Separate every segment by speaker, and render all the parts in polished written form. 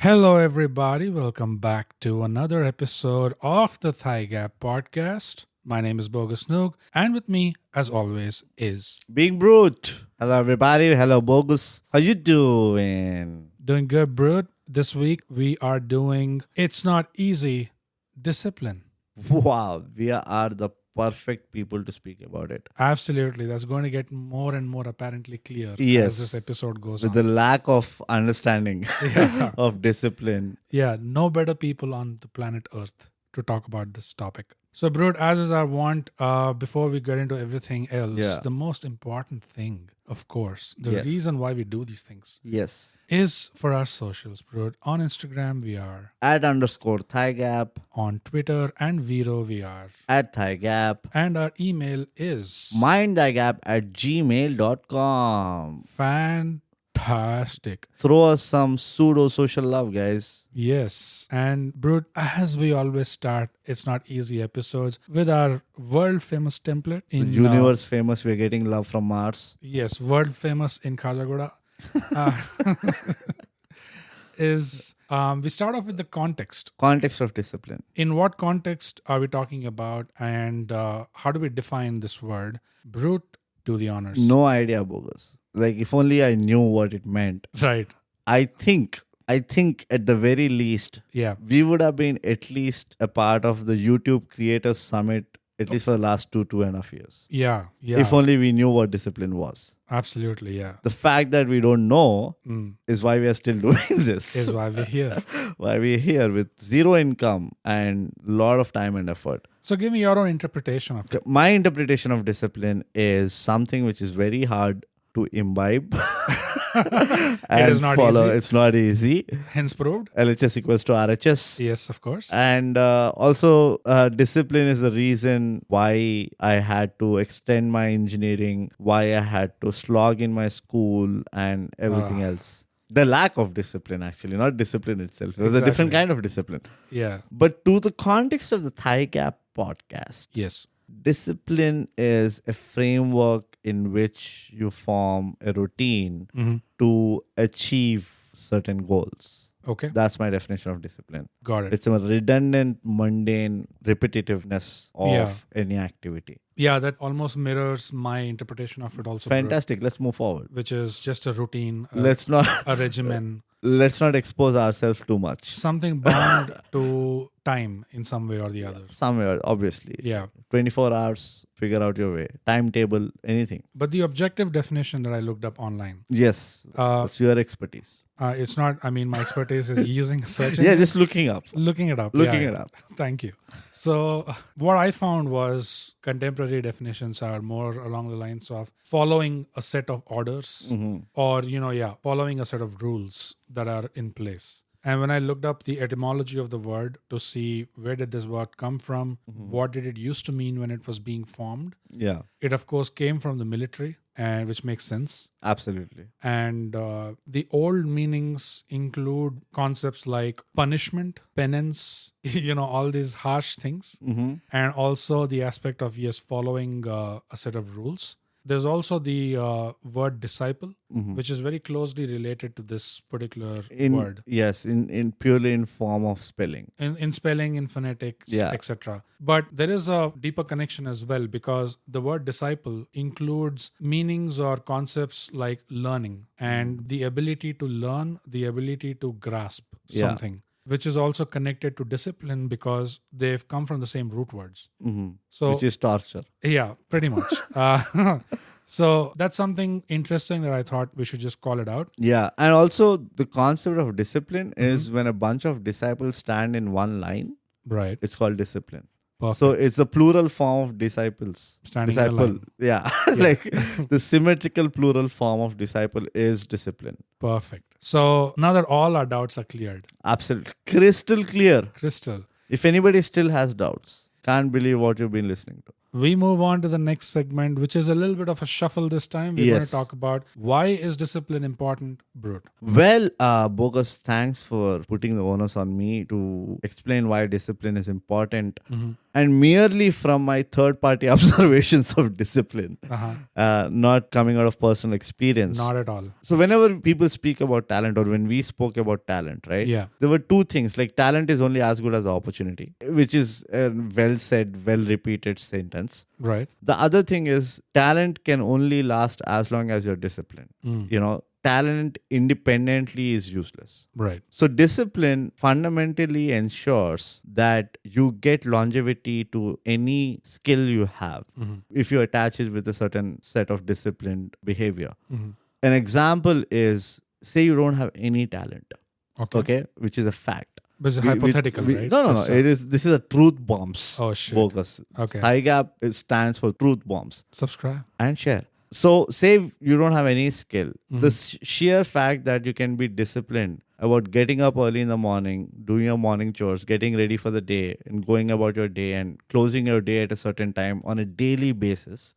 Speaker 1: Hello, everybody. Welcome back to another episode of the ThyGap podcast. My name is Bogus Noog, and with me, as always, is
Speaker 2: Being Brute. Hello, everybody. Hello, Bogus. How you doing?
Speaker 1: doing good, Brute. This week, we are doing It's Not Easy Discipline.
Speaker 2: Wow, we are the perfect people to speak about it.
Speaker 1: Absolutely. That's going to get more and more apparently clear
Speaker 2: Yes.
Speaker 1: as this episode goes
Speaker 2: With
Speaker 1: on.
Speaker 2: the lack of understanding
Speaker 1: Yeah.
Speaker 2: of discipline.
Speaker 1: Yeah, no better people on the planet Earth to talk about this topic. So, Brood, as is our want, before we get into everything else,
Speaker 2: Yeah.
Speaker 1: the most important thing, of course, the
Speaker 2: Yes.
Speaker 1: reason why we do these things
Speaker 2: Yes.
Speaker 1: is for our socials, Brood. On Instagram, we are.
Speaker 2: @_ ThyGap.
Speaker 1: On Twitter and Vero, we are.
Speaker 2: @ThyGap.
Speaker 1: And our email is
Speaker 2: mindthygap@gmail.com.
Speaker 1: fantastic.
Speaker 2: Throw us some pseudo social love, guys.
Speaker 1: Yes. And Brood, as we always start, it's not easy episodes with our world famous template.
Speaker 2: The universe famous, we're getting love from Mars.
Speaker 1: Yes, world famous in Kajagoda. Is we start off with the context.
Speaker 2: Context of discipline.
Speaker 1: In what context are we talking about, and how do we define this word? Brute, do the honors.
Speaker 2: No idea, Bogus. Like, if only I knew what it meant.
Speaker 1: Right.
Speaker 2: I think at the very least,
Speaker 1: Yeah.
Speaker 2: we would have been at least a part of the YouTube Creators Summit, at least for the last 2.5 years.
Speaker 1: Yeah. Yeah.
Speaker 2: If only we knew what discipline was.
Speaker 1: Absolutely. Yeah.
Speaker 2: The fact that we don't know
Speaker 1: Mm.
Speaker 2: is why we are still doing this.
Speaker 1: Is why we're here.
Speaker 2: Why we're here with zero income and a lot of time and effort.
Speaker 1: So give me your own interpretation of it.
Speaker 2: My interpretation of discipline is something which is very hard to imbibe.
Speaker 1: It is not easy.
Speaker 2: It's not easy.
Speaker 1: Hence proved.
Speaker 2: LHS equals to RHS.
Speaker 1: Yes, of course.
Speaker 2: And also, discipline is the reason why I had to extend my engineering, why I had to slog in my school and everything else. The lack of discipline, actually, not discipline itself. It was a different
Speaker 1: Exactly.
Speaker 2: kind of discipline.
Speaker 1: Yeah.
Speaker 2: But to the context of the ThyGap podcast,
Speaker 1: Yes.
Speaker 2: discipline is a framework in which you form a routine
Speaker 1: Mm-hmm.
Speaker 2: to achieve certain goals.
Speaker 1: Okay.
Speaker 2: That's my definition of discipline.
Speaker 1: Got it.
Speaker 2: It's a redundant, mundane repetitiveness of
Speaker 1: Yeah.
Speaker 2: any activity.
Speaker 1: Yeah, that almost mirrors my interpretation of it also. Brute,
Speaker 2: Fantastic. Let's move forward.
Speaker 1: which is just a routine,
Speaker 2: Let's not
Speaker 1: a regimen,
Speaker 2: expose ourselves too much.
Speaker 1: something bound to time in some way or the other.
Speaker 2: Somewhere, obviously.
Speaker 1: Yeah.
Speaker 2: 24 hours, figure out your way. Timetable, anything.
Speaker 1: But the objective definition that I looked up online,
Speaker 2: Yes. It's your expertise.
Speaker 1: it's not, I mean, my expertise is using a search
Speaker 2: Yeah,
Speaker 1: engine.
Speaker 2: just looking up.
Speaker 1: Looking it up.
Speaker 2: Looking
Speaker 1: Yeah,
Speaker 2: it
Speaker 1: yeah.
Speaker 2: up.
Speaker 1: Thank you. So, what I found was contemporary definitions are more along the lines of following a set of orders or, following a set of rules that are in place. And when I looked up the etymology of the word to see where did this word come from, what did it used to mean when it was being formed,
Speaker 2: Yeah,
Speaker 1: it of course came from the military, and which makes sense.
Speaker 2: absolutely.
Speaker 1: And the old meanings include concepts like punishment, penance, all these harsh things. And also the aspect of, yes, following a set of rules. There's also the word disciple, which is very closely related to this particular word.
Speaker 2: Yes, in purely in form of spelling.
Speaker 1: In spelling, in phonetics,
Speaker 2: Yeah.
Speaker 1: etc. But there is a deeper connection as well, because the word disciple includes meanings or concepts like learning and the ability to learn, the ability to grasp
Speaker 2: Yeah.
Speaker 1: something, which is also connected to discipline because they've come from the same root words. So
Speaker 2: Which is torture.
Speaker 1: yeah, pretty much. So that's something interesting that I thought we should just call it out.
Speaker 2: Yeah, and also the concept of discipline is when a bunch of disciples stand in one line,
Speaker 1: Right.
Speaker 2: it's called discipline.
Speaker 1: Perfect.
Speaker 2: So it's a plural form of disciples.
Speaker 1: Standing in a
Speaker 2: disciple.
Speaker 1: line.
Speaker 2: Yeah. Like the symmetrical plural form of disciple is discipline.
Speaker 1: Perfect. So now that all our doubts are cleared,
Speaker 2: Absolutely. Crystal clear.
Speaker 1: Crystal,
Speaker 2: If anybody still has doubts, can't believe what you've been listening to.
Speaker 1: we move on to the next segment, which is a little bit of a shuffle this time. We're going to
Speaker 2: Yes.
Speaker 1: talk about why is discipline important, Brute.
Speaker 2: Well, Bogus, thanks for putting the onus on me to explain why discipline is important. And merely from my third-party observations of discipline, not coming out of personal experience.
Speaker 1: Not at all.
Speaker 2: So whenever people speak about talent, or when we spoke about talent, right?
Speaker 1: Yeah.
Speaker 2: There were two things. Like, talent is only as good as the opportunity, which is a well-said, well-repeated sentence.
Speaker 1: Right.
Speaker 2: The other thing is, talent can only last as long as you're disciplined. Talent independently is useless.
Speaker 1: Right.
Speaker 2: So discipline fundamentally ensures that you get longevity to any skill you have if you attach it with a certain set of disciplined behavior. An example is, say you don't have any talent, okay, which is a fact.
Speaker 1: But it's hypothetical, right?
Speaker 2: No. This is a truth bombs.
Speaker 1: Oh, shit.
Speaker 2: Focus.
Speaker 1: Okay.
Speaker 2: ThyGap stands for truth bombs.
Speaker 1: Subscribe.
Speaker 2: And share. So say you don't have any skill. The sheer fact that you can be disciplined about getting up early in the morning, doing your morning chores, getting ready for the day, and going about your day and closing your day at a certain time on a daily basis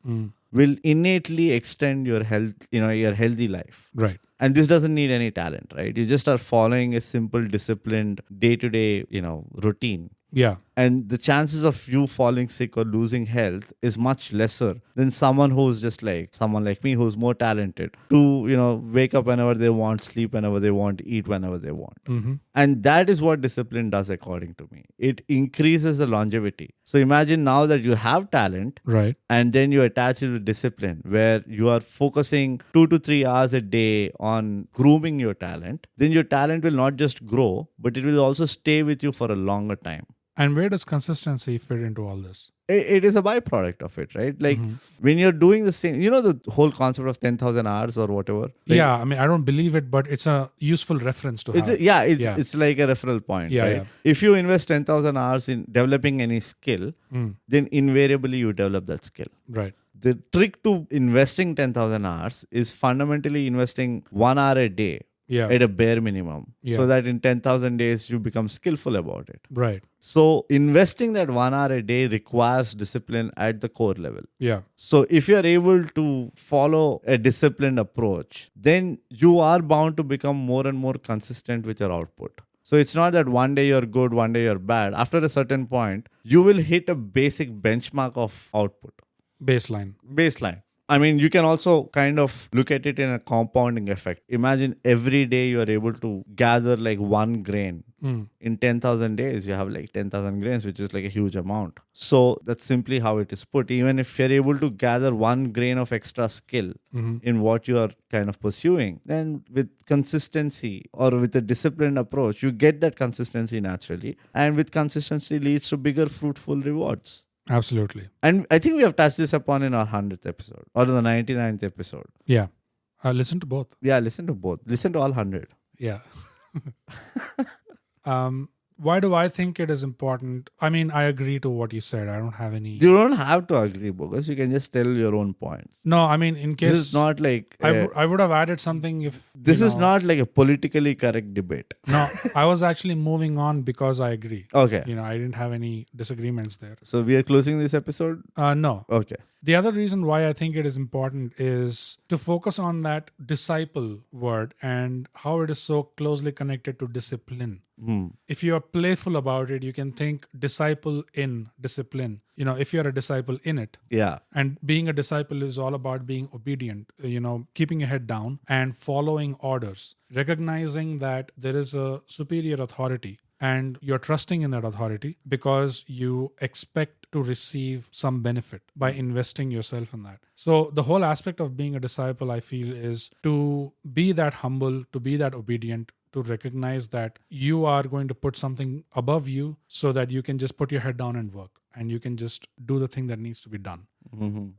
Speaker 2: will innately extend your health, your healthy life.
Speaker 1: Right.
Speaker 2: And this doesn't need any talent, right? You just are following a simple, disciplined day-to-day, routine.
Speaker 1: Yeah.
Speaker 2: And the chances of you falling sick or losing health is much lesser than someone who's just like someone like me, who's more talented to, wake up whenever they want, sleep whenever they want, eat whenever they want. And that is what discipline does, according to me. It increases the longevity. So imagine now that you have talent,
Speaker 1: right,
Speaker 2: and then you attach it to discipline, where you are focusing 2 to 3 hours a day on grooming your talent. Then your talent will not just grow, but it will also stay with you for a longer time.
Speaker 1: And where does consistency fit into all this?
Speaker 2: It is a byproduct of it, right? Like when you're doing the same, the whole concept of 10,000 hours or whatever. Like,
Speaker 1: yeah, I mean, I don't believe it, but it's a useful reference to have.
Speaker 2: It's like a referral point, right? Yeah. If you invest 10,000 hours in developing any skill, then invariably you develop that skill.
Speaker 1: Right.
Speaker 2: The trick to investing 10,000 hours is fundamentally investing 1 hour a day.
Speaker 1: Yeah.
Speaker 2: At a bare minimum, so that in 10,000 days you become skillful about it.
Speaker 1: Right.
Speaker 2: So investing that 1 hour a day requires discipline at the core level.
Speaker 1: Yeah.
Speaker 2: So if you're able to follow a disciplined approach, then you are bound to become more and more consistent with your output. So it's not that one day you're good, one day you're bad. After a certain point, you will hit a basic benchmark of output.
Speaker 1: Baseline.
Speaker 2: I mean, you can also kind of look at it in a compounding effect. Imagine every day you are able to gather like 1 grain. In 10,000 days, you have like 10,000 grains, which is like a huge amount. So that's simply how it is put. Even if you're able to gather 1 grain of extra skill in what you are kind of pursuing, then with consistency or with a disciplined approach, you get that consistency naturally. And with consistency leads to bigger fruitful rewards.
Speaker 1: Absolutely.
Speaker 2: And I think we have touched this upon in our 100th episode or the 99th episode.
Speaker 1: Yeah. Listen to both.
Speaker 2: Yeah, listen to both. Listen to all 100.
Speaker 1: Yeah. Why do I think it is important? I mean, I agree to what you said. I don't have any...
Speaker 2: You don't have to agree, Bogus. You can just tell your own points.
Speaker 1: No, I mean, in case...
Speaker 2: This is not like...
Speaker 1: I would have added something if...
Speaker 2: This is not like a politically correct debate.
Speaker 1: No, I was actually moving on because I agree.
Speaker 2: Okay.
Speaker 1: I didn't have any disagreements there.
Speaker 2: So we are closing this episode?
Speaker 1: No.
Speaker 2: Okay.
Speaker 1: The other reason why I think it is important is to focus on that disciple word and how it is so closely connected to discipline. If you are playful about it, you can think disciple in discipline. If you're a disciple in it.
Speaker 2: Yeah.
Speaker 1: And being a disciple is all about being obedient, keeping your head down and following orders, recognizing that there is a superior authority. And you're trusting in that authority because you expect to receive some benefit by investing yourself in that. So the whole aspect of being a disciple, I feel, is to be that humble, to be that obedient, to recognize that you are going to put something above you so that you can just put your head down and work. And you can just do the thing that needs to be done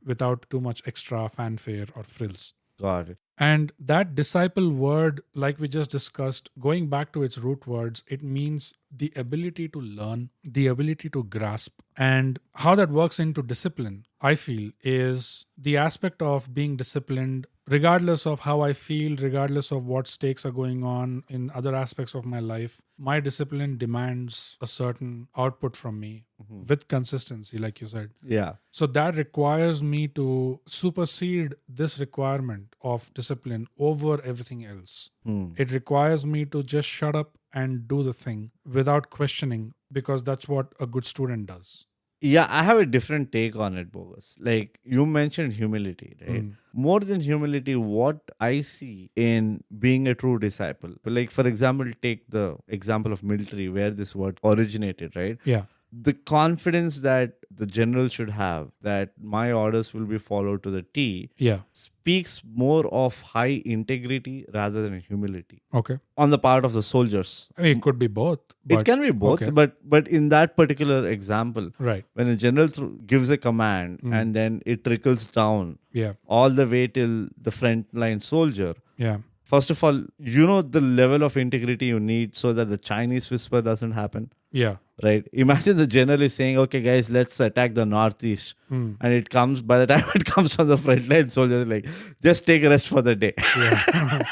Speaker 1: without too much extra fanfare or frills.
Speaker 2: Got it.
Speaker 1: And that disciple word, like we just discussed, going back to its root words, it means the ability to learn, the ability to grasp. And how that works into discipline, I feel, is the aspect of being disciplined, regardless of how I feel, regardless of what stakes are going on in other aspects of my life. My discipline demands a certain output from me with consistency, like you said.
Speaker 2: Yeah.
Speaker 1: So that requires me to supersede this requirement of discipline over everything else. It requires me to just shut up and do the thing without questioning, because that's what a good student does.
Speaker 2: Yeah, I have a different take on it, Bogus. Like you mentioned humility, right? More than humility, what I see in being a true disciple. Like, for example, take the example of military where this word originated, right?
Speaker 1: Yeah.
Speaker 2: The confidence that the general should have that my orders will be followed to the T
Speaker 1: Yeah.
Speaker 2: speaks more of high integrity rather than humility
Speaker 1: Okay.
Speaker 2: on the part of the soldiers.
Speaker 1: I mean, it could be both. But,
Speaker 2: It can be both,
Speaker 1: okay.
Speaker 2: but in that particular example,
Speaker 1: Right.
Speaker 2: when a general gives a command and then it trickles down
Speaker 1: Yeah.
Speaker 2: all the way till the frontline soldier.
Speaker 1: Yeah.
Speaker 2: First of all, you know the level of integrity you need so that the Chinese whisper doesn't happen.
Speaker 1: Yeah.
Speaker 2: Right. Imagine the general is saying, "Okay, guys, let's attack the northeast," and it comes by the time it comes from the frontline soldiers, like, just take a rest for the day.
Speaker 1: Yeah.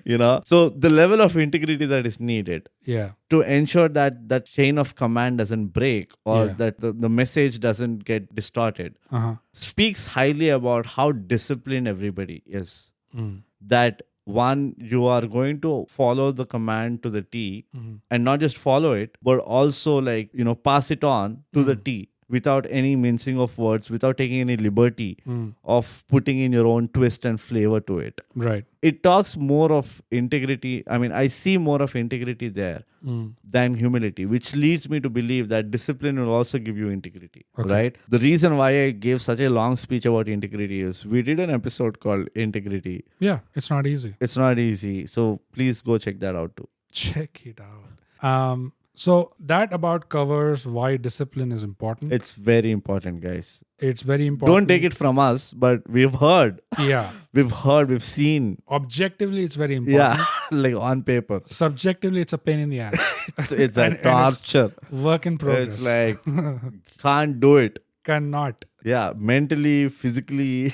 Speaker 2: You know, so the level of integrity that is needed
Speaker 1: Yeah.
Speaker 2: to ensure that that chain of command doesn't break or
Speaker 1: Yeah.
Speaker 2: that the message doesn't get distorted speaks highly about how disciplined everybody is. That one, you are going to follow the command to the T and not just follow it, but also like, you know, pass it on to the T without any mincing of words, without taking any liberty of putting in your own twist and flavor to it.
Speaker 1: Right.
Speaker 2: It talks more of integrity. I mean, I see more of integrity there than humility, which leads me to believe that discipline will also give you integrity, right? The reason why I gave such a long speech about integrity is we did an episode called Integrity.
Speaker 1: Yeah. It's not easy.
Speaker 2: It's not easy. So please go check that out too.
Speaker 1: Check it out. So that about covers why discipline is important.
Speaker 2: It's very important, guys.
Speaker 1: It's very important.
Speaker 2: Don't take it from us, but we've heard.
Speaker 1: Yeah.
Speaker 2: We've seen.
Speaker 1: Objectively, it's very important.
Speaker 2: Yeah, like on paper.
Speaker 1: Subjectively, it's a pain in the ass.
Speaker 2: It's a
Speaker 1: And
Speaker 2: torture.
Speaker 1: it's work in progress.
Speaker 2: It's like, can't do it.
Speaker 1: Cannot.
Speaker 2: Yeah, mentally, physically,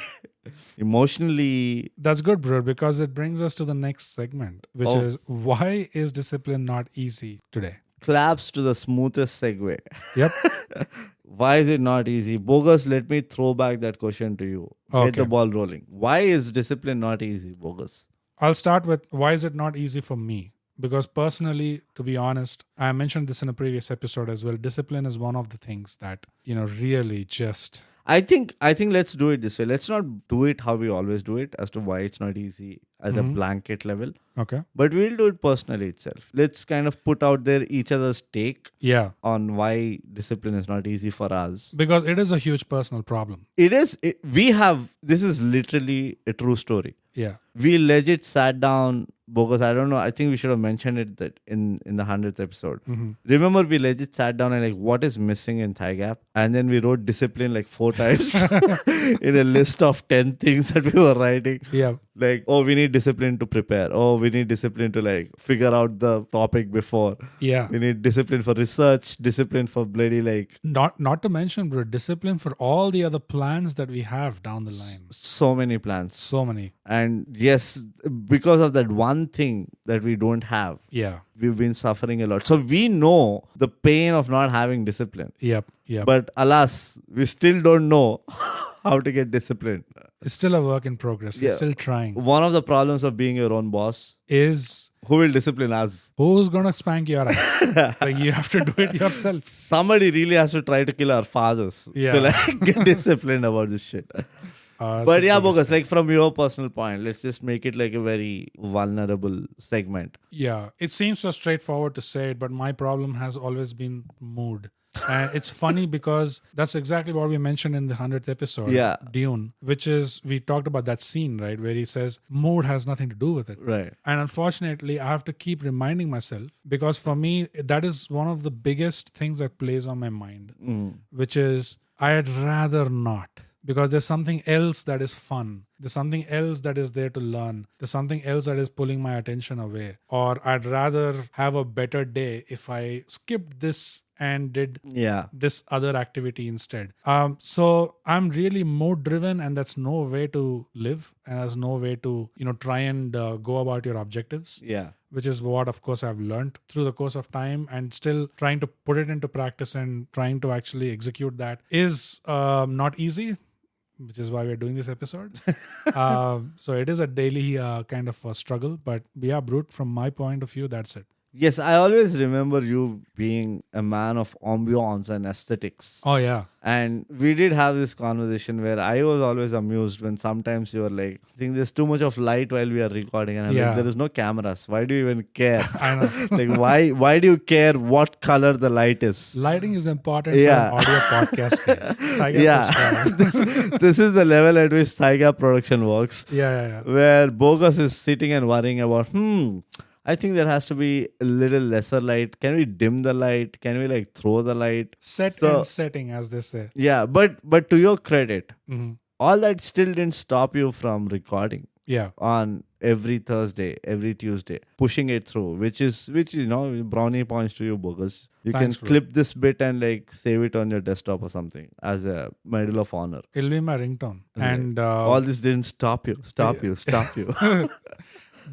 Speaker 2: emotionally.
Speaker 1: That's good, bro, because it brings us to the next segment, which is why is discipline not easy today?
Speaker 2: Claps to the smoothest segue.
Speaker 1: Yep.
Speaker 2: Why is it not easy? Bogus, let me throw back that question to you.
Speaker 1: Okay.
Speaker 2: Get the ball rolling. Why is discipline not easy, Bogus?
Speaker 1: I'll start with why is it not easy for me? Because personally, to be honest, I mentioned this in a previous episode as well. Discipline is one of the things that, really just...
Speaker 2: I think let's do it this way. Let's not do it how we always do it as to why it's not easy at a blanket level.
Speaker 1: Okay.
Speaker 2: But we'll do it personally itself. Let's kind of put out there each other's take on why discipline is not easy for us.
Speaker 1: Because it is a huge personal problem.
Speaker 2: It is. This is literally a true story.
Speaker 1: Yeah.
Speaker 2: We legit sat down, because I don't know, I think we should have mentioned it that in the 100th episode. Remember, we legit sat down and like, what is missing in ThyGap? And then we wrote discipline like 4 times in a list of 10 things that we were writing.
Speaker 1: Yeah.
Speaker 2: Like, oh, we need discipline to prepare. Oh, we need discipline to like figure out the topic before.
Speaker 1: Yeah.
Speaker 2: We need discipline for research, discipline for bloody like...
Speaker 1: Not to mention, bro, discipline for all the other plans that we have down the line.
Speaker 2: So many plans.
Speaker 1: So many.
Speaker 2: And yes, because of that one thing that we don't have, we've been suffering a lot. So we know the pain of not having discipline.
Speaker 1: Yep.
Speaker 2: But alas, we still don't know how to get disciplined.
Speaker 1: It's still a work in progress. We're still trying.
Speaker 2: One of the problems of being your own boss
Speaker 1: is...
Speaker 2: who will discipline us?
Speaker 1: Who's going to spank your ass? Like, you have to do it yourself.
Speaker 2: Somebody really has to try to kill our fathers to like get disciplined about this shit. But yeah, Bogus, like from your personal point, let's just make it like a very vulnerable segment.
Speaker 1: Yeah, it seems so straightforward to say it, but my problem has always been mood. And it's funny because that's exactly what we mentioned in the 100th episode, Dune, which is, we talked about that scene, right, where he says mood has nothing to do with it.
Speaker 2: Right.
Speaker 1: And unfortunately, I have to keep reminding myself, because for me, that is one of the biggest things that plays on my mind, which is I'd rather not. Because there's something else that is fun. There's something else that is there to learn. There's something else that is pulling my attention away. Or I'd rather have a better day if I skipped this and did this other activity instead. So I'm really mood driven, and that's no way to live. And there's no way to, try and go about your objectives. Yeah. Which is what, of course, I've learned through the course of time, and still trying to put it into practice and trying to actually execute that is not easy. Which is why we're doing this episode. So it is a daily kind of a struggle. But yeah, Brute, from my point of view, that's it.
Speaker 2: Yes, I always remember you being a man of ambiance and aesthetics.
Speaker 1: Oh yeah.
Speaker 2: And we did have this conversation where I was always amused when sometimes you were like, I think there's too much of light while we are recording. And I'm like, there is no cameras. Why do you even care?
Speaker 1: I know.
Speaker 2: Like, why do you care what color the light is?
Speaker 1: Lighting is important for an audio podcast, guys. ThyGap
Speaker 2: This is the level at which ThyGap production works.
Speaker 1: Yeah.
Speaker 2: Where Bogus is sitting and worrying about, I think there has to be a little lesser light. Can we dim the light? Can we like throw the light?
Speaker 1: And setting, as they say.
Speaker 2: Yeah, but to your credit, all that still didn't stop you from recording.
Speaker 1: Yeah.
Speaker 2: On every Thursday, every Tuesday, pushing it through, which brownie points to you, Bogus. You can clip this bit and like save it on your desktop or something as a medal of honor.
Speaker 1: It'll be my ringtone. And
Speaker 2: all this didn't stop you.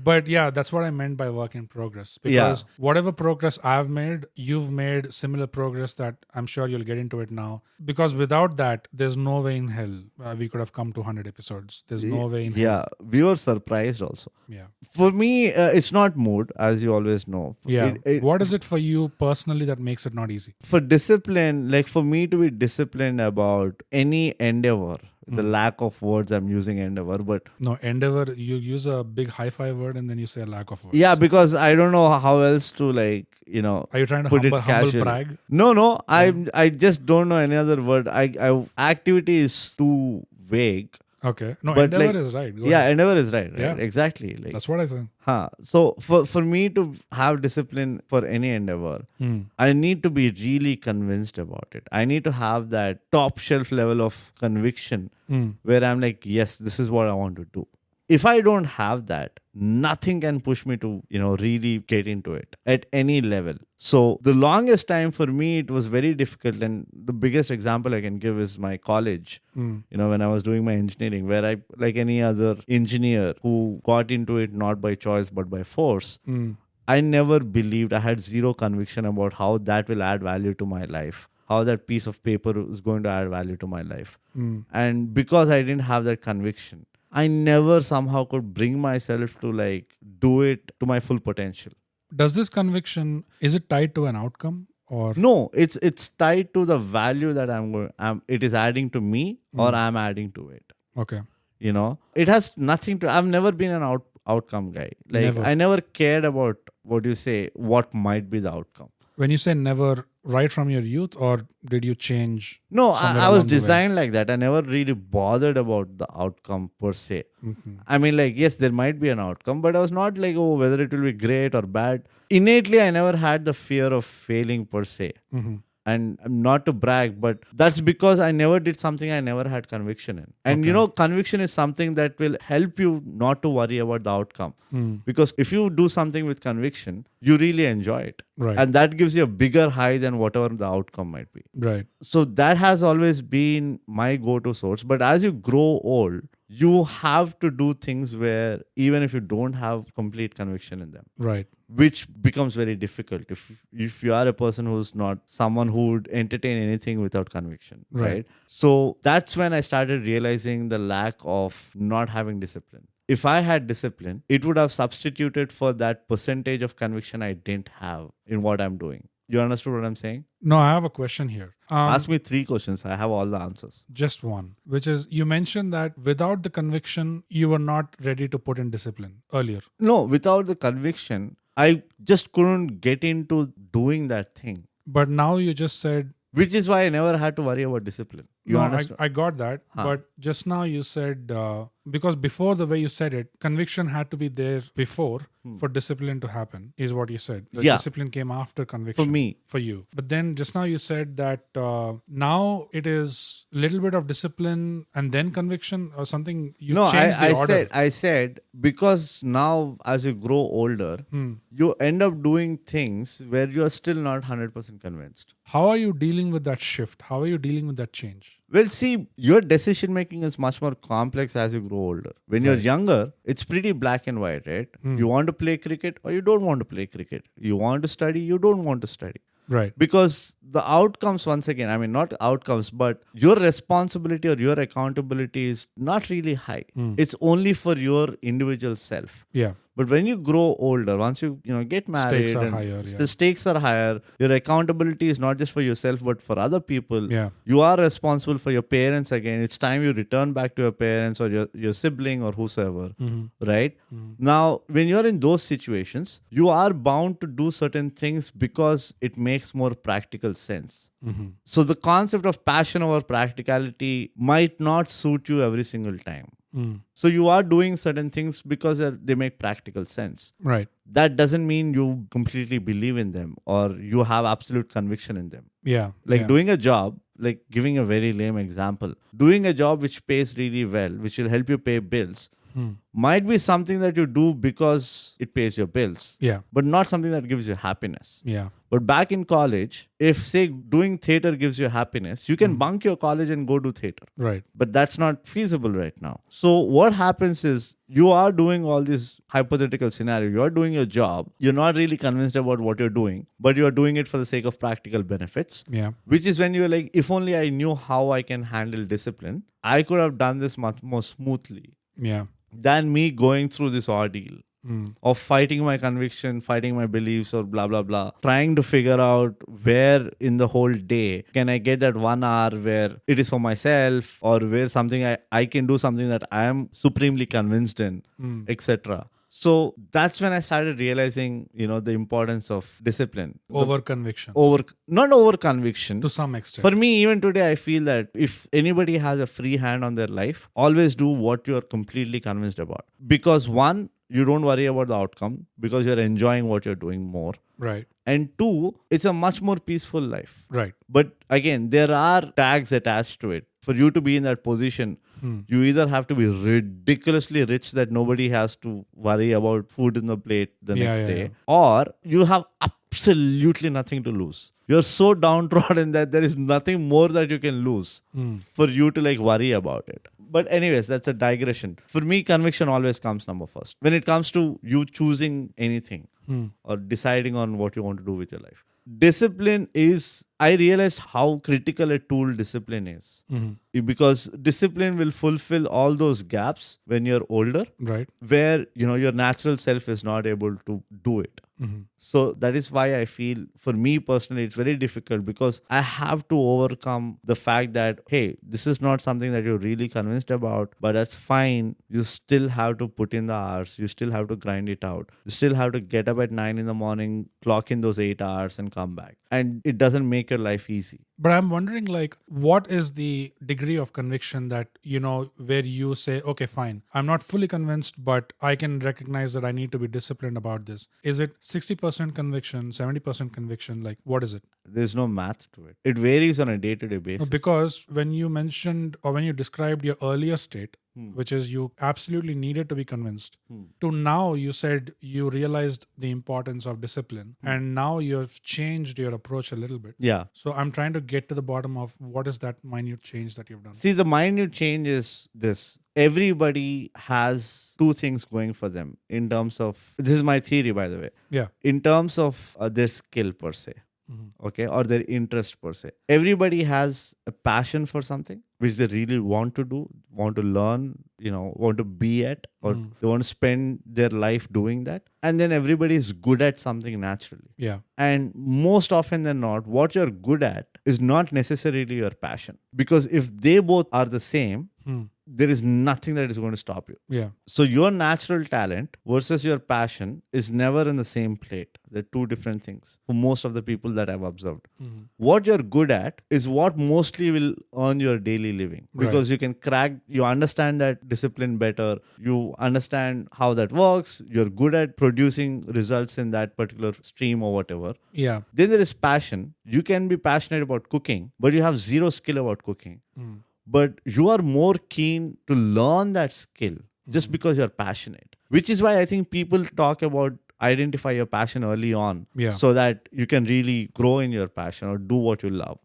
Speaker 1: But yeah, that's what I meant by work in progress. Because whatever progress I've made, you've made similar progress that I'm sure you'll get into it now. Because without that, there's no way in hell we could have come to 100 episodes. There's no way in hell.
Speaker 2: Yeah, we were surprised also.
Speaker 1: Yeah.
Speaker 2: For me, it's not mood, as you always know.
Speaker 1: Yeah. What is it for you personally that makes it not easy?
Speaker 2: For discipline, like for me to be disciplined about any endeavor, the lack of words I'm using endeavor, but
Speaker 1: no, endeavor, you use a big hi-fi word and then you say a lack of words.
Speaker 2: Yeah, because I don't know how else to like,
Speaker 1: are you trying to
Speaker 2: put
Speaker 1: humble brag?
Speaker 2: No, I just don't know any other word. Activity is too vague.
Speaker 1: Okay. No, but endeavor is right.
Speaker 2: Go ahead. Endeavor is right. Yeah. Exactly. Like,
Speaker 1: that's what I said.
Speaker 2: So for me to have discipline for any endeavor, I need to be really convinced about it. I need to have that top shelf level of conviction where I'm like, yes, this is what I want to do. If I don't have that, nothing can push me to, really get into it at any level. So the longest time for me, it was very difficult. And the biggest example I can give is my college, when I was doing my engineering, where I, like any other engineer who got into it not by choice, but by force, I never believed, I had zero conviction about how that will add value to my life, how that piece of paper is going to add value to my life. And because I didn't have that conviction, I never somehow could bring myself to like do it to my full potential.
Speaker 1: Does this conviction, is it tied to an outcome or?
Speaker 2: No, it's tied to the value that it is adding to me or I'm adding to it.
Speaker 1: Okay.
Speaker 2: It has nothing to, I've never been an outcome guy. Like I never cared about what might be the outcome.
Speaker 1: When you say never, right from your youth, or did you change?
Speaker 2: No, I was designed like that. I never really bothered about the outcome per se. I mean, like, yes, there might be an outcome, but I was not like, whether it will be great or bad. Innately, I never had the fear of failing per se. And not to brag, but that's because I never did something I never had conviction in. And conviction is something that will help you not to worry about the outcome. Because if you do something with conviction, you really enjoy it.
Speaker 1: Right.
Speaker 2: And that gives you a bigger high than whatever the outcome might be.
Speaker 1: Right.
Speaker 2: So that has always been my go-to source. But as you grow old, you have to do things where even if you don't have complete conviction in them.
Speaker 1: Right.
Speaker 2: Which becomes very difficult if you are a person who's not someone who would entertain anything without conviction. Right. So that's when I started realizing the lack of not having discipline. If I had discipline, it would have substituted for that percentage of conviction I didn't have in what I'm doing. You understood what I'm saying?
Speaker 1: No, I have a question here.
Speaker 2: Ask me 3 questions. I have all the answers.
Speaker 1: Just one, which is you mentioned that without the conviction, you were not ready to put in discipline earlier.
Speaker 2: No, without the conviction, I just couldn't get into doing that thing.
Speaker 1: But now you just said...
Speaker 2: Which is why I never had to worry about discipline.
Speaker 1: I got that. But just now you said, because before the way you said it, conviction had to be there before for discipline to happen, is what you said. The discipline came after conviction.
Speaker 2: For me.
Speaker 1: For you. But then just now you said that now it is a little bit of discipline and then conviction or something. You changed the order.
Speaker 2: I said, because now as you grow older, you end up doing things where you are still not 100% convinced.
Speaker 1: How are you dealing with that shift? How are you dealing with that change?
Speaker 2: Well, see, your decision making is much more complex as you grow older. When you're younger, it's pretty black and white, right? You want to play cricket or you don't want to play cricket. You want to study, you don't want to study.
Speaker 1: Right.
Speaker 2: Because the outcomes, once again, I mean, not outcomes, but your responsibility or your accountability is not really high. It's only for your individual self.
Speaker 1: Yeah.
Speaker 2: But when you grow older, once you get married,
Speaker 1: Stakes are
Speaker 2: and
Speaker 1: higher,
Speaker 2: the stakes are higher. Your accountability is not just for yourself, but for other people.
Speaker 1: Yeah.
Speaker 2: You are responsible for your parents again. It's time you return back to your parents or your sibling or whosoever, right? Now, when you're in those situations, you are bound to do certain things because it makes more practical sense. So the concept of passion over practicality might not suit you every single time. So you are doing certain things because they make practical sense.
Speaker 1: Right.
Speaker 2: That doesn't mean you completely believe in them or you have absolute conviction in them.
Speaker 1: Yeah.
Speaker 2: Like doing a job, like giving a very lame example, doing a job which pays really well, which will help you pay bills, might be something that you do because it pays your bills.
Speaker 1: Yeah.
Speaker 2: But not something that gives you happiness.
Speaker 1: Yeah.
Speaker 2: But back in college, if say doing theater gives you happiness, you can bunk your college and go do theater.
Speaker 1: Right.
Speaker 2: But that's not feasible right now. So what happens is you are doing all these hypothetical scenario. You are doing your job. You're not really convinced about what you're doing, but you are doing it for the sake of practical benefits.
Speaker 1: Yeah.
Speaker 2: Which is when you're like, if only I knew how I can handle discipline, I could have done this much more smoothly
Speaker 1: Yeah.
Speaker 2: than me going through this ordeal of fighting my conviction, fighting my beliefs or blah, blah, blah, trying to figure out where in the whole day can I get that 1 hour where it is for myself or where something I can do something that I am supremely convinced in, etc. So that's when I started realizing, the importance of discipline.
Speaker 1: Over conviction.
Speaker 2: Not over conviction.
Speaker 1: To some extent.
Speaker 2: For me, even today, I feel that if anybody has a free hand on their life, always do what you're completely convinced about. Because one, you don't worry about the outcome because you're enjoying what you're doing more.
Speaker 1: Right.
Speaker 2: And two, it's a much more peaceful life.
Speaker 1: Right.
Speaker 2: But again, there are tags attached to it. For you to be in that position, you either have to be ridiculously rich that nobody has to worry about food in the plate the next day, or you have absolutely nothing to lose. You're so downtrodden that there is nothing more that you can lose for you to worry about it. But anyways, that's a digression. For me, conviction always comes number first. When it comes to you choosing anything or deciding on what you want to do with your life. Discipline is, I realized how critical a tool discipline is. Because discipline will fulfill all those gaps when you're older,
Speaker 1: right,
Speaker 2: where your natural self is not able to do it. So that is why I feel, for me personally, it's very difficult because I have to overcome the fact that, hey, this is not something that you're really convinced about, but that's fine. You still have to put in the hours. You still have to grind it out. You still have to get up at 9 a.m, clock in those 8 hours and come back. And it doesn't make your life easy.
Speaker 1: But I'm wondering, what is the degree of conviction that, where you say, okay, fine, I'm not fully convinced, but I can recognize that I need to be disciplined about this. Is it 60% conviction, 70% conviction? What is it?
Speaker 2: There's no math to it. It varies on a day-to-day basis.
Speaker 1: Because when you mentioned or when you described your earlier state, which is you absolutely needed to be convinced, to now you said you realized the importance of discipline and now you've changed your approach a little bit.
Speaker 2: Yeah.
Speaker 1: So I'm trying to get to the bottom of what is that minute change that you've done.
Speaker 2: See, the minute change is this. Everybody has two things going for them in terms of, this is my theory, by the way.
Speaker 1: Yeah.
Speaker 2: In terms of their skill per se. Okay, or their interest per se. Everybody has a passion for something which they really want to do, want to learn, want to be at, or they want to spend their life doing that. And then everybody is good at something naturally.
Speaker 1: Yeah.
Speaker 2: And most often than not, what you're good at is not necessarily your passion. Because if they both are the same, there is nothing that is going to stop you.
Speaker 1: Yeah.
Speaker 2: So your natural talent versus your passion is never in the same plate. They're two different things for most of the people that I've observed. What you're good at is what mostly will earn your daily living, because you can you understand that discipline better. You understand how that works. You're good at producing results in that particular stream or whatever.
Speaker 1: Yeah.
Speaker 2: Then there is passion. You can be passionate about cooking, but you have zero skill about cooking. But you are more keen to learn that skill just because you're passionate, which is why I think people talk about identify your passion early on so that you can really grow in your passion or do what you love.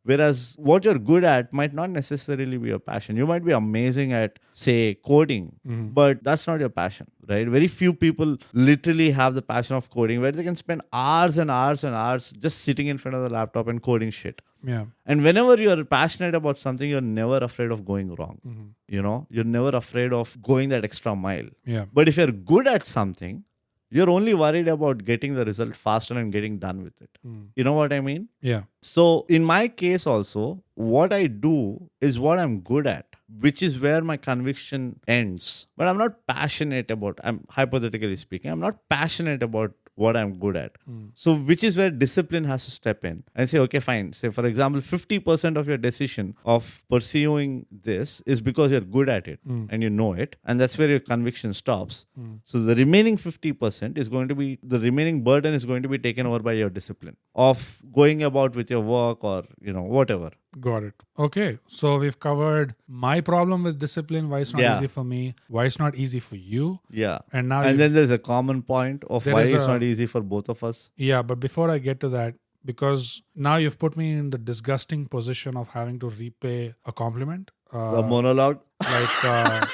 Speaker 2: Whereas what you're good at might not necessarily be your passion. You might be amazing at, say, coding, but that's not your passion, right? Very few people literally have the passion of coding where they can spend hours and hours and hours just sitting in front of the laptop and coding shit.
Speaker 1: Yeah.
Speaker 2: And whenever you're passionate about something, you're never afraid of going wrong. You know, you're never afraid of going that extra mile.
Speaker 1: Yeah.
Speaker 2: But if you're good at something, you're only worried about getting the result faster and getting done with it. You know what I mean?
Speaker 1: Yeah.
Speaker 2: So in my case also, what I do is what I'm good at, which is where my conviction ends. But I'm not passionate about, I'm hypothetically speaking, I'm not passionate about what I'm good at. So which is where discipline has to step in and say, okay, fine. Say, for example, 50% of your decision of pursuing this is because you're good at it and you know it. And that's where your conviction stops. So the remaining 50% is going to be, the remaining burden is going to be taken over by your discipline of going about with your work or, you know, whatever.
Speaker 1: Got it. Okay. So we've covered my problem with discipline, why it's not easy for me, why it's not easy for you.
Speaker 2: Yeah.
Speaker 1: And now
Speaker 2: then there's a common point of why it's not easy for both of us.
Speaker 1: Yeah. But before I get to that, because now you've put me in the disgusting position of having to repay a compliment.
Speaker 2: The monologue.
Speaker 1: Like,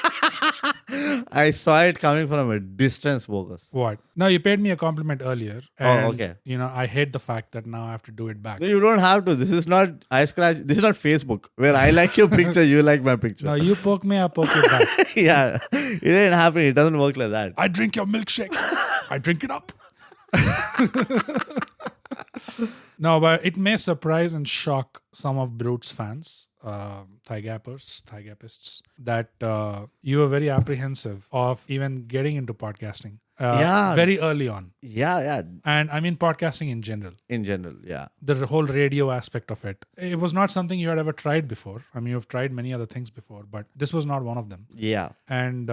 Speaker 2: I saw it coming from a distance, bogus.
Speaker 1: what? No, you paid me a compliment earlier. And,
Speaker 2: okay.
Speaker 1: You know, I hate the fact that now I have to do it back.
Speaker 2: No, you don't have to. This is not This is not Facebook where I like your picture, you like my picture.
Speaker 1: No, you poke me, I poke you back.
Speaker 2: Yeah. It didn't happen. It doesn't work like that.
Speaker 1: I drink your milkshake. I drink it up. No, but it may surprise and shock some of Brute's fans, ThyGapists, that you were very apprehensive of even getting into podcasting. Very early on.
Speaker 2: Yeah.
Speaker 1: And I mean podcasting in general.
Speaker 2: In general, yeah.
Speaker 1: The whole radio aspect of it. It was not something you had ever tried before. I mean, you've tried many other things before, but this was not one of them.
Speaker 2: Yeah.
Speaker 1: And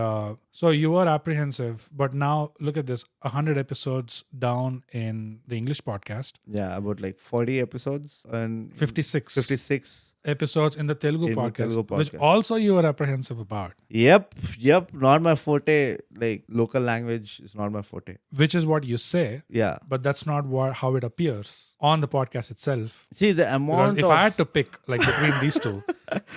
Speaker 1: so you were apprehensive, but now look at this, 100 episodes down in the English podcast.
Speaker 2: Yeah, about like 40 episodes and
Speaker 1: 56 episodes in the Telugu podcast, which
Speaker 2: podcast.
Speaker 1: also you were apprehensive about.
Speaker 2: Yep. Not my forte. Like local language is not my forte.
Speaker 1: Which is what you say.
Speaker 2: Yeah.
Speaker 1: But that's not how it appears on the podcast itself.
Speaker 2: See, the amount
Speaker 1: Because if I had to pick like between these two,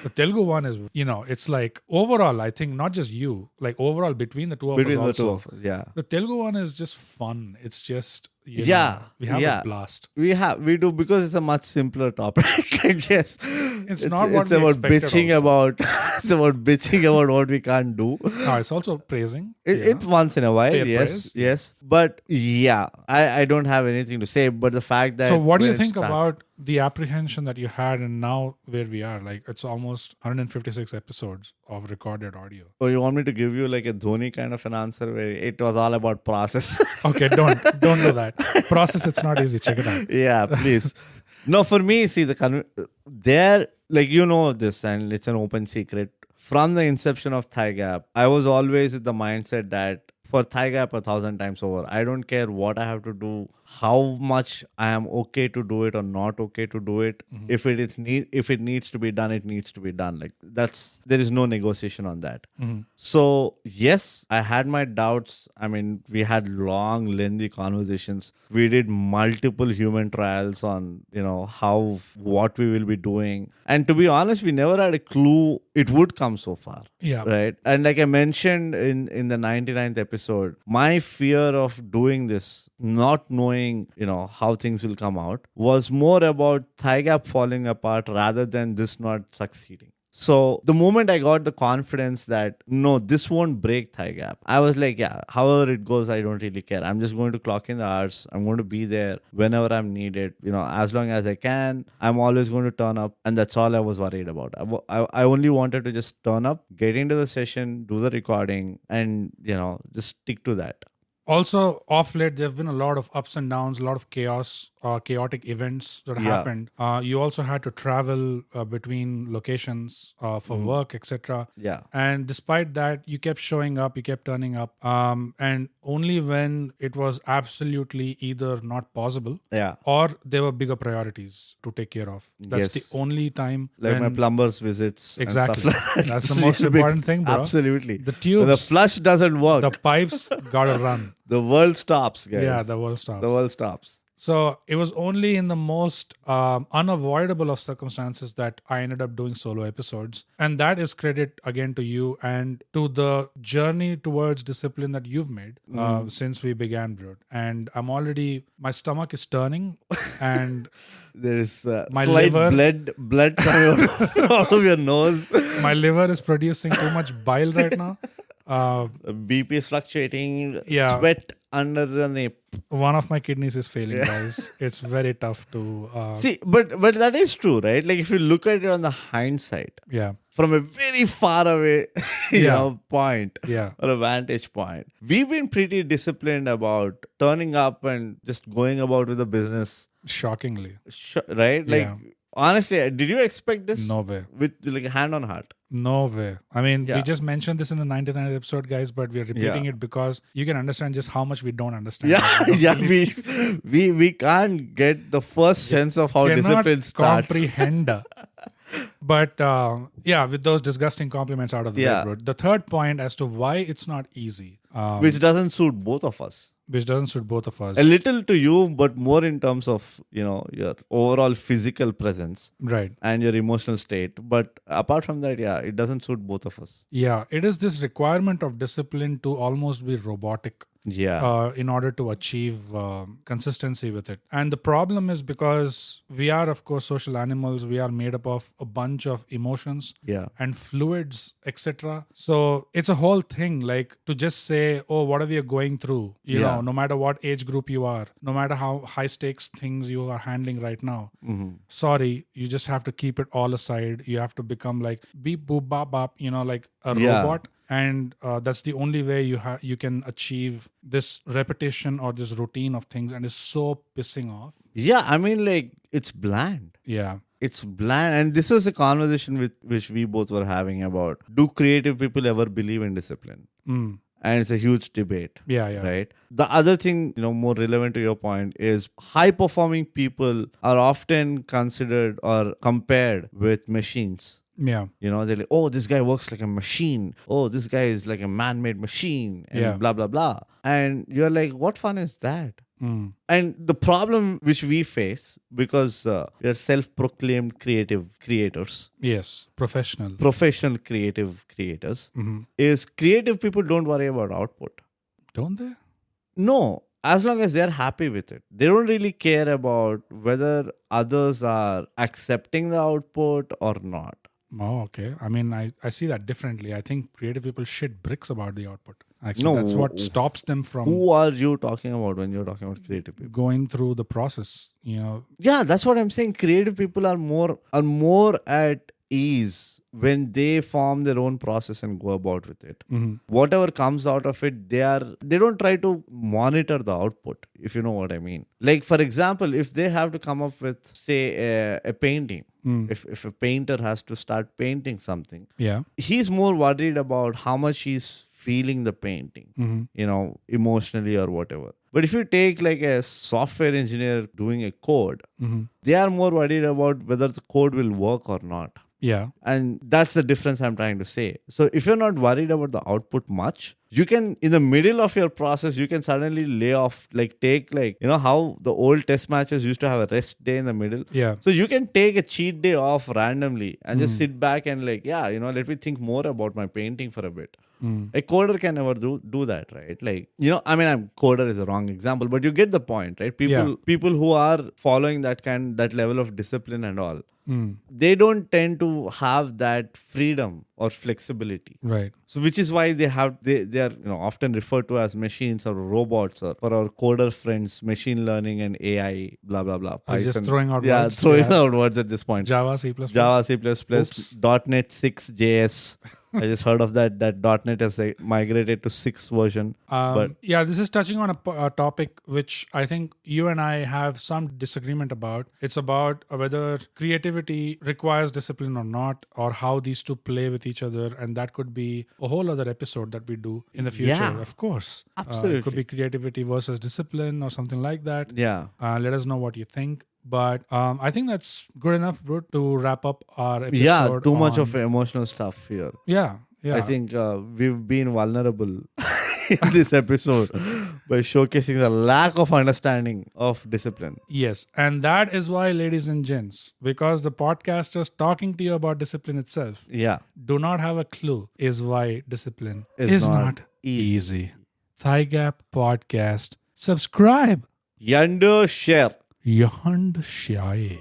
Speaker 1: the Telugu one is, you know, it's like overall, I think not just you, like overall between the two of us also.
Speaker 2: Between the two of us, yeah.
Speaker 1: The Telugu one is just fun. It's just, we have a blast.
Speaker 2: We do because it's a much simpler topic, I guess.
Speaker 1: It's not what
Speaker 2: it's
Speaker 1: we
Speaker 2: about
Speaker 1: expected
Speaker 2: bitching
Speaker 1: also.
Speaker 2: about it's about bitching about what we can't do.
Speaker 1: No, it's also praising.
Speaker 2: It once in a while,
Speaker 1: Fair
Speaker 2: yes,
Speaker 1: praise.
Speaker 2: yes. But yeah, I don't have anything to say. But the fact that
Speaker 1: So what do you think about the apprehension that you had and now where we are? Like it's almost 156 episodes of recorded audio.
Speaker 2: Oh, you want me to give you like a Dhoni kind of an answer where it was all about process?
Speaker 1: Okay, don't do that. Process, it's not easy. Check it out.
Speaker 2: Yeah, please. No, for me, see there, like you know this, and it's an open secret. From the inception of ThyGap, I was always in the mindset that for ThyGap 1,000 times over, I don't care what I have to do, how much I am okay to do it or not okay to do it. If it needs to be done, it needs to be done. Like there is no negotiation on that. So yes, I had my doubts. I mean, we had long, lengthy conversations. We did multiple human trials on, you know, what we will be doing. And to be honest, we never had a clue it would come so far.
Speaker 1: Yeah.
Speaker 2: Right. And like I mentioned in the 99th episode, my fear of doing this, not knowing, you know, how things will come out, was more about ThyGap falling apart rather than this not succeeding. So the moment I got the confidence that, no, this won't break ThyGap, I was like, yeah, however it goes, I don't really care. I'm just going to clock in the hours. I'm going to be there whenever I'm needed. You know, as long as I can, I'm always going to turn up. And that's all I was worried about. I only wanted to just turn up, get into the session, do the recording, and, you know, just stick to that.
Speaker 1: Also, off late, there have been a lot of ups and downs, a lot of chaotic events that happened. You also had to travel between locations for work, etc.
Speaker 2: Yeah.
Speaker 1: And despite that, you kept showing up, you kept turning up. And only when it was absolutely either not possible or there were bigger priorities to take care of. That's the only time.
Speaker 2: Like my plumber's visits.
Speaker 1: Exactly.
Speaker 2: And stuff like that.
Speaker 1: That's the most important thing, bro.
Speaker 2: Absolutely.
Speaker 1: The tubes.
Speaker 2: When the flush doesn't work.
Speaker 1: The pipes gotta run.
Speaker 2: The world stops, guys.
Speaker 1: Yeah, the world stops.
Speaker 2: The world stops.
Speaker 1: So it was only in the most unavoidable of circumstances that I ended up doing solo episodes. And that is credit again to you and to the journey towards discipline that you've made since we began, bro. And my stomach is turning and
Speaker 2: There is
Speaker 1: My
Speaker 2: slight
Speaker 1: liver-
Speaker 2: blood coming out of your nose.
Speaker 1: my liver is producing too much bile right now.
Speaker 2: BP is fluctuating.
Speaker 1: Yeah.
Speaker 2: Sweat under the nape.
Speaker 1: One of my kidneys is failing, guys. It's very tough to...
Speaker 2: See, but that is true, right? Like if you look at it on the hindsight,
Speaker 1: yeah.
Speaker 2: from a very far away point
Speaker 1: Yeah.
Speaker 2: or a vantage point, we've been pretty disciplined about turning up and just going about with the business,
Speaker 1: Shockingly.
Speaker 2: right? Like,
Speaker 1: Yeah.
Speaker 2: honestly, did you expect this?
Speaker 1: No way.
Speaker 2: With like hand on heart.
Speaker 1: No way. I mean,
Speaker 2: Yeah.
Speaker 1: we just mentioned this in the 99th episode, guys, but we're repeating it because you can understand just how much we don't understand.
Speaker 2: We can't get the first sense of how
Speaker 1: Cannot
Speaker 2: discipline starts.
Speaker 1: comprehend. But with those disgusting compliments out of the way, bro. The third point as to why it's not easy,
Speaker 2: Which doesn't suit both of us.
Speaker 1: which doesn't suit both of us.
Speaker 2: A little to you, but more in terms of, your overall physical presence
Speaker 1: Right.
Speaker 2: and your emotional state. But apart from that, it doesn't suit both of us.
Speaker 1: Yeah. It is this requirement of discipline to almost be robotic.
Speaker 2: Yeah.
Speaker 1: In order to achieve consistency with it. And the problem is because we are, of course, social animals. We are made up of a bunch of emotions
Speaker 2: Yeah.
Speaker 1: and fluids, etc. So it's a whole thing, like to just say, oh, whatever you're going through, you know, no matter what age group you are, no matter how high stakes things you are handling right now, sorry, you just have to keep it all aside. You have to become like beep, boop, bop, bop, like a robot. And that's the only way you can achieve this repetition or this routine of things, and it's so pissing off.
Speaker 2: Yeah. I mean, like, it's bland.
Speaker 1: Yeah.
Speaker 2: It's bland. And this was a conversation which we both were having about, do creative people ever believe in discipline?
Speaker 1: Mm.
Speaker 2: And it's a huge debate.
Speaker 1: Yeah.
Speaker 2: Right. The other thing, more relevant to your point is high performing people are often considered or compared with machines.
Speaker 1: Yeah.
Speaker 2: They're like, oh, this guy works like a machine. Oh, this guy is like a man-made machine and blah, blah, blah. And you're like, what fun is that?
Speaker 1: Mm.
Speaker 2: And the problem which we face, because we are self-proclaimed creative creators,
Speaker 1: Yes. Professional
Speaker 2: creative creators, is creative people don't worry about output.
Speaker 1: Don't they?
Speaker 2: No, as long as they're happy with it. They don't really care about whether others are accepting the output or not.
Speaker 1: Oh, okay. I mean, I see that differently. I think creative people shit bricks about the output. Actually,
Speaker 2: No.
Speaker 1: that's what stops them from
Speaker 2: Who are you talking about when you're talking about creative people?
Speaker 1: going through the process.
Speaker 2: Yeah, that's what I'm saying. Creative people are more at ease when they form their own process and go about with it. Whatever comes out of it, they don't try to monitor the output, if you know what I mean. Like, for example, if they have to come up with, say, a painting, if a painter has to start painting something, he's more worried about how much he's feeling the painting, emotionally or whatever. But if you take like a software engineer doing a code, they are more worried about whether the code will work or not.
Speaker 1: Yeah.
Speaker 2: And that's the difference I'm trying to say. So if you're not worried about the output much, you can, in the middle of your process, you can suddenly lay off, take how the old test matches used to have a rest day in the middle.
Speaker 1: Yeah.
Speaker 2: So you can take a cheat day off randomly and just sit back and let me think more about my painting for a bit. A coder can never do that, right? Coder is a wrong example, but you get the point, right? People who are following that level of discipline and all, they don't tend to have that freedom or flexibility.
Speaker 1: Right.
Speaker 2: So which is why they are often referred to as machines or robots, or for our coder friends, machine learning and AI, blah, blah, blah.
Speaker 1: I'm just
Speaker 2: Python.
Speaker 1: throwing out words.
Speaker 2: Out words at this point.
Speaker 1: Java, C++.
Speaker 2: Java, C++, .NET 6, JS. I just heard of that .NET has migrated to 6th version.
Speaker 1: This is touching on a topic which I think you and I have some disagreement about. It's about whether creativity requires discipline or not, or how these two play with each other. And that could be a whole other episode that we do in the future, of course.
Speaker 2: Absolutely.
Speaker 1: It could be creativity versus discipline or something like that.
Speaker 2: Yeah.
Speaker 1: Let us know what you think. But I think that's good enough, bro, to wrap up our episode.
Speaker 2: Yeah, too much of emotional stuff here.
Speaker 1: Yeah.
Speaker 2: I think we've been vulnerable in this episode by showcasing the lack of understanding of discipline.
Speaker 1: Yes. And that is why, ladies and gents, because the podcasters talking to you about discipline itself
Speaker 2: Yeah.
Speaker 1: do not have a clue, is why discipline
Speaker 2: Is
Speaker 1: is
Speaker 2: not
Speaker 1: not
Speaker 2: easy.
Speaker 1: easy. ThyGap Podcast. Subscribe.
Speaker 2: Yonder share.
Speaker 1: Yand Shy.